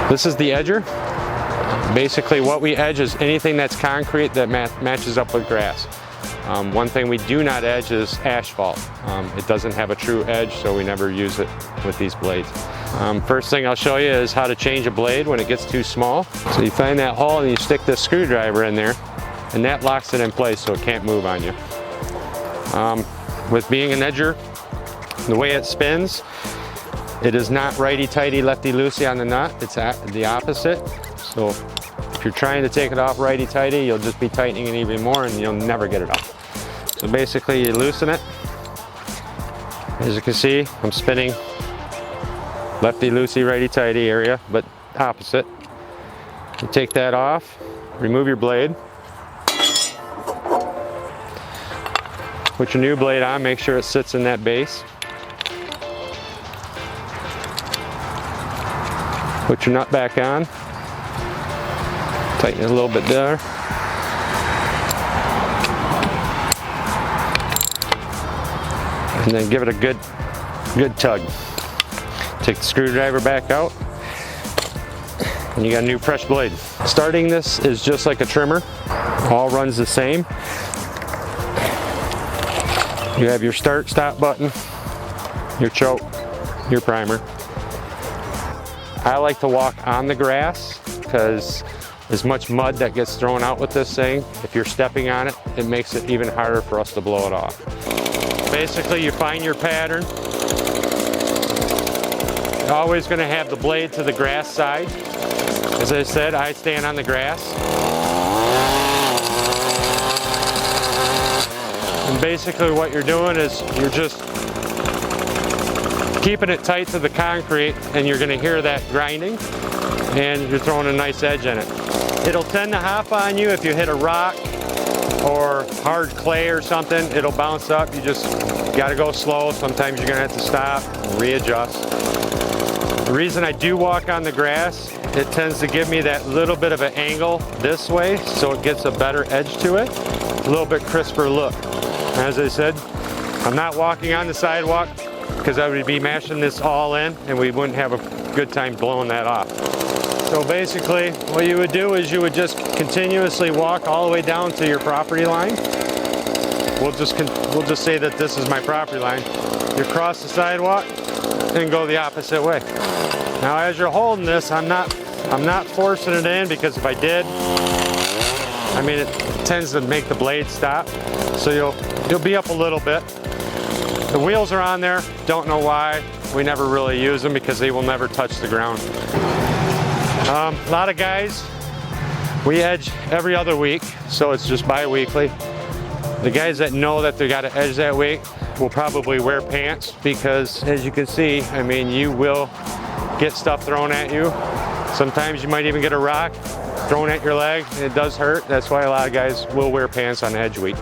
This is the edger. Basically what we edge is anything that's concrete that matches up with grass. One thing we do not edge is asphalt. It doesn't have a true edge, so we never use it with these blades. First thing I'll show you is how to change a blade when it gets too small. So you find that hole and you stick this screwdriver in there, and that locks it in place so it can't move on you. With being an edger, the way it spins, it is not righty-tighty, lefty-loosey on the nut. It's the opposite. So if you're trying to take it off righty-tighty, you'll just be tightening it even more and you'll never get it off. So basically you loosen it. As you can see, I'm spinning lefty-loosey, righty-tighty area, but opposite. You take that off, remove your blade. Put your new blade on, make sure it sits in that base. Put your nut back on. Tighten it a little bit there. And then give it a good tug. Take the screwdriver back out. And you got a new fresh blade. Starting this is just like a trimmer. All runs the same. You have your start, stop button, your choke, your primer. I like to walk on the grass because as much mud that gets thrown out with this thing, if you're stepping on it, it makes it even harder for us to blow it off. Basically, you find your pattern. You're always going to have the blade to the grass side. As I said, I stand on the grass. And basically what you're doing is you're just keeping it tight to the concrete, and you're going to hear that grinding, and you're throwing a nice edge in it. It'll tend to hop on you if you hit a rock or hard clay or something. It'll bounce up. You just got to go slow. Sometimes you're going to have to stop and readjust. The reason I do walk on the grass, it tends to give me that little bit of an angle this way, so it gets a better edge to it, a little bit crisper look. As I said, I'm not walking on the sidewalk because I would be mashing this all in and we wouldn't have a good time blowing that off. So basically what you would do is you would just continuously walk all the way down to your property line. We'll just say that this is my property line. You cross the sidewalk and go the opposite way. Now as you're holding this, I'm not forcing it in, because if I did, I mean, it tends to make the blade stop. So you'll be up a little bit. The wheels are on there, don't know why. We never really use them because they will never touch the ground. A lot of guys, we edge every other week, so it's just bi-weekly. The guys that know that they got to edge that week will probably wear pants, because as you can see, I mean, you will get stuff thrown at you. Sometimes you might even get a rock thrown at your leg, and it does hurt. That's why a lot of guys will wear pants on edge week.